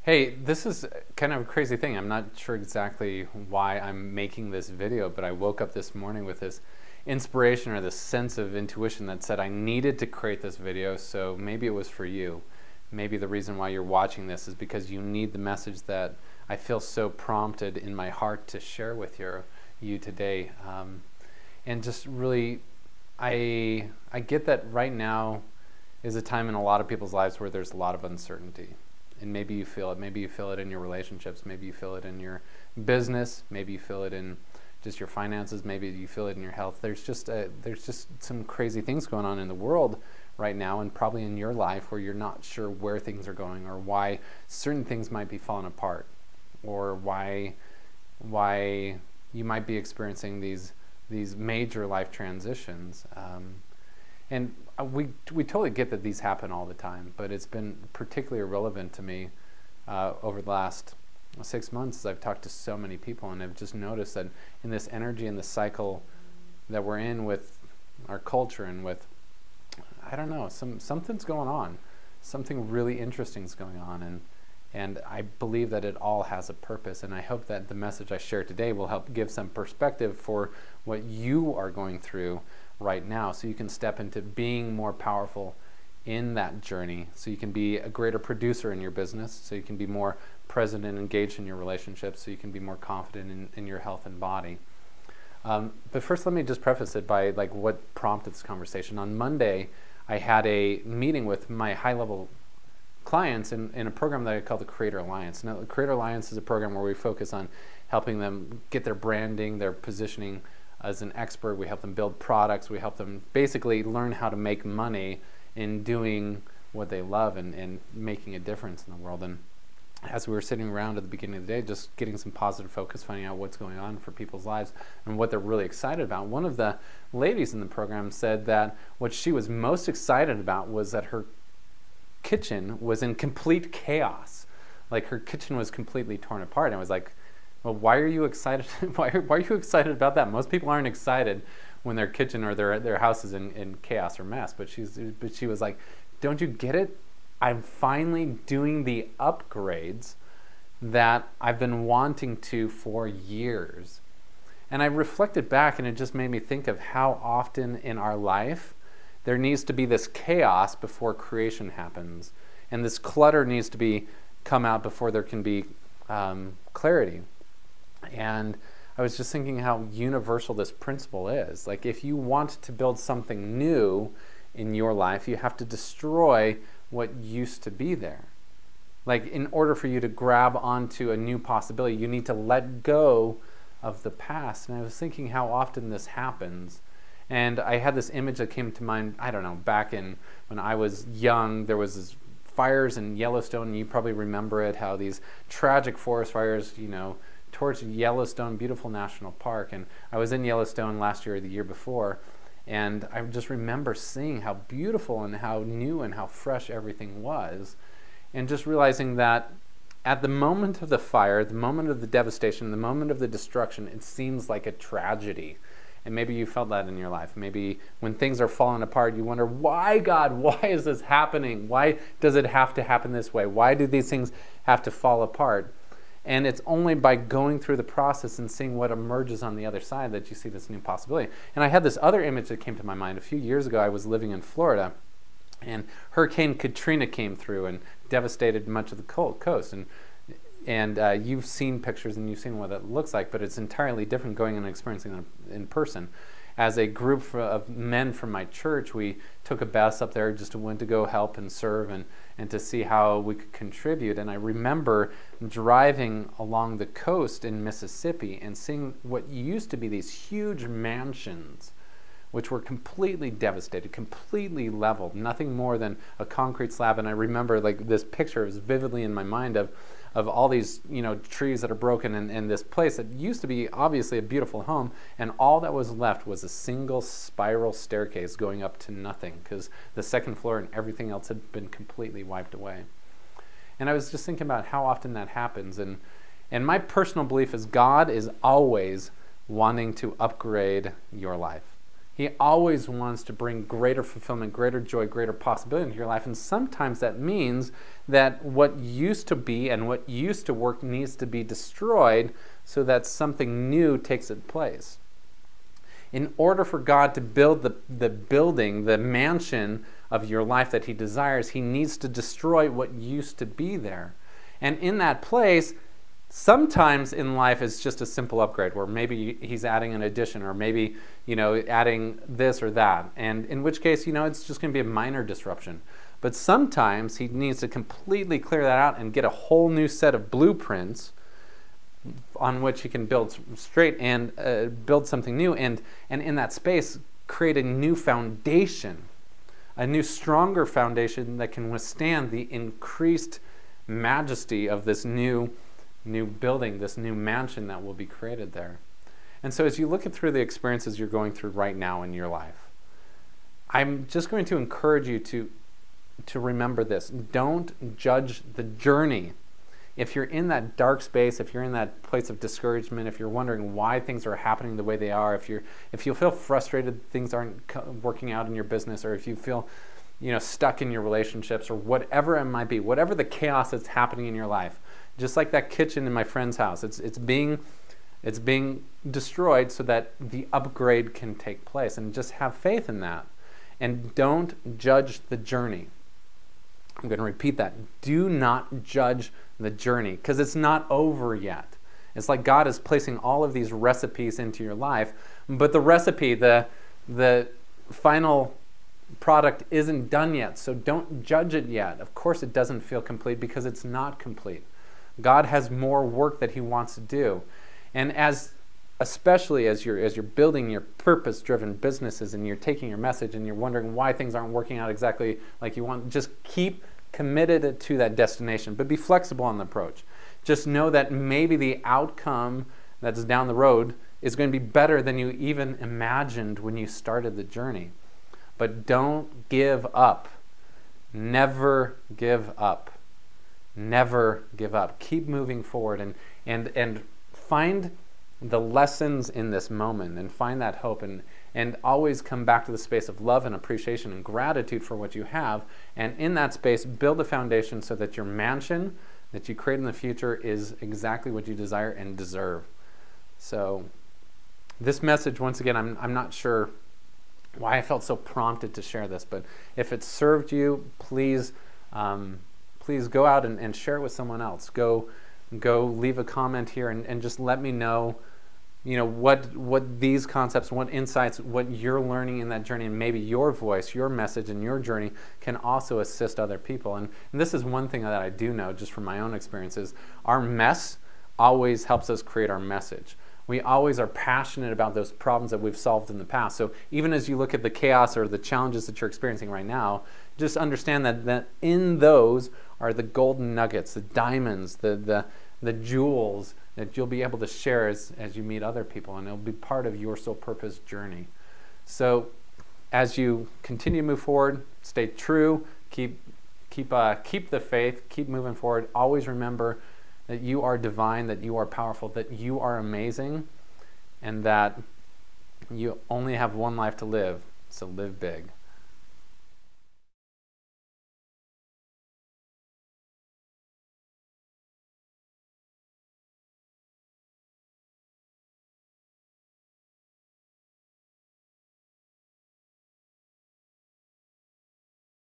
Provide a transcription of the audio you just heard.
Hey, this is kind of a crazy thing. I'm not sure exactly why I'm making this video, but I woke up this morning with this inspiration or this sense of intuition that said I needed to create this video, so maybe it was for you. Maybe the reason why you're watching this is because you need the message that I feel so prompted in my heart to share with you today. And just really, I get that right now is a time in a lot of people's lives where there's a lot of uncertainty. And maybe you feel it. Maybe you feel it in your relationships. Maybe you feel it in your business. Maybe you feel it in just your finances. Maybe you feel it in your health. There's just some crazy things going on in the world right now, and probably in your life where you're not sure where things are going, or why certain things might be falling apart, or why you might be experiencing these major life transitions. And we totally get that these happen all the time, but it's been particularly relevant to me over the last 6 months as I've talked to so many people, and I've just noticed that in this energy and the cycle that we're in with our culture and with, I don't know, something's going on. Something really interesting is going on, and I believe that it all has a purpose, and I hope that the message I share today will help give some perspective for what you are going through right now, so you can step into being more powerful in that journey, so you can be a greater producer in your business, so you can be more present and engaged in your relationships, so you can be more confident in your health and body. But first, let me just preface it by what prompted this conversation. On Monday, I had a meeting with my high-level clients in a program that I call the Creator Alliance. Now, the Creator Alliance is a program where we focus on helping them get their branding, their positioning as an expert. We help them build products. We help them basically learn how to make money in doing what they love and making a difference in the world. And as we were sitting around at the beginning of the day, just getting some positive focus, finding out what's going on for people's lives and what they're really excited about, one of the ladies in the program said that what she was most excited about was that her kitchen was in complete chaos. Like, her kitchen was completely torn apart. And I was like, well, why are you excited? why are you excited about that? Most people aren't excited when their kitchen or their house is in chaos or mess. But she was like, don't you get it? I'm finally doing the upgrades that I've been wanting to for years. And I reflected back, and it just made me think of how often in our life there needs to be this chaos before creation happens. And this clutter needs to come out before there can be clarity. And I was just thinking how universal this principle is. Like, if you want to build something new in your life, you have to destroy what used to be there. Like, in order for you to grab onto a new possibility, you need to let go of the past. And I was thinking how often this happens. And I had this image that came to mind, I don't know, back in when I was young, there was this fires in Yellowstone, and you probably remember it, how these tragic forest fires, towards Yellowstone, beautiful national park. And I was in Yellowstone last year or the year before, and I just remember seeing how beautiful and how new and how fresh everything was, and just realizing that at the moment of the fire, the moment of the devastation, the moment of the destruction, it seems like a tragedy. And maybe you felt that in your life. Maybe when things are falling apart, you wonder, why, God? Why is this happening? Why does it have to happen this way? Why do these things have to fall apart? And it's only by going through the process and seeing what emerges on the other side that you see this new possibility. And I had this other image that came to my mind. A few years ago, I was living in Florida, and Hurricane Katrina came through and devastated much of the coast. And you've seen pictures and you've seen what it looks like, but it's entirely different going and experiencing it in person. As a group of men from my church, we took a bus up there just went to go help and serve and to see how we could contribute. And I remember driving along the coast in Mississippi and seeing what used to be these huge mansions, which were completely devastated, completely leveled, nothing more than a concrete slab. And I remember this picture was vividly in my mind of all these trees that are broken in this place that used to be obviously a beautiful home, and all that was left was a single spiral staircase going up to nothing, because the second floor and everything else had been completely wiped away. And I was just thinking about how often that happens, and my personal belief is God is always wanting to upgrade your life. He always wants to bring greater fulfillment, greater joy, greater possibility into your life. And sometimes that means that what used to be and what used to work needs to be destroyed so that something new takes its place. In order for God to build the building, the mansion of your life that He desires, He needs to destroy what used to be there. And in that place, sometimes in life it's just a simple upgrade where maybe He's adding an addition, or maybe, adding this or that. And in which case, it's just going to be a minor disruption. But sometimes He needs to completely clear that out and get a whole new set of blueprints on which He can build straight and build something new, and in that space create a new foundation, a new stronger foundation that can withstand the increased majesty of this new building, this new mansion that will be created there. And so as you look through the experiences you're going through right now in your life, I'm just going to encourage you to remember this. Don't judge the journey. If you're in that dark space, if you're in that place of discouragement, if you're wondering why things are happening the way they are, if you feel frustrated, things aren't working out in your business, or if you feel stuck in your relationships, or whatever it might be, whatever the chaos that's happening in your life, just like that kitchen in my friend's house, it's being destroyed so that the upgrade can take place. And just have faith in that. And don't judge the journey. I'm going to repeat that. Do not judge the journey, because it's not over yet. It's like God is placing all of these recipes into your life, but the recipe, the final product isn't done yet, so don't judge it yet. Of course it doesn't feel complete because it's not complete. God has more work that He wants to do. And especially as you're building your purpose-driven businesses and you're taking your message and you're wondering why things aren't working out exactly like you want, just keep committed to that destination, but be flexible on the approach. Just know that maybe the outcome that's down the road is going to be better than you even imagined when you started the journey. But don't give up. Never give up. Never give up. Keep moving forward and find the lessons in this moment, and find that hope, and always come back to the space of love and appreciation and gratitude for what you have. And in that space, build a foundation so that your mansion that you create in the future is exactly what you desire and deserve. So this message, once again, I'm not sure why I felt so prompted to share this, but if it served you, please go out and share it with someone else. Go leave a comment here and just let me know what these concepts, what insights, what you're learning in that journey, and maybe your voice, your message, and your journey can also assist other people. And this is one thing that I do know just from my own experiences. Our mess always helps us create our message. We always are passionate about those problems that we've solved in the past. So even as you look at the chaos or the challenges that you're experiencing right now, just understand that in those are the golden nuggets, the diamonds, the jewels that you'll be able to share as you meet other people, and it'll be part of your soul purpose journey. So as you continue to move forward, stay true, keep the faith, keep moving forward. Always remember that you are divine, that you are powerful, that you are amazing, and that you only have one life to live, so live big.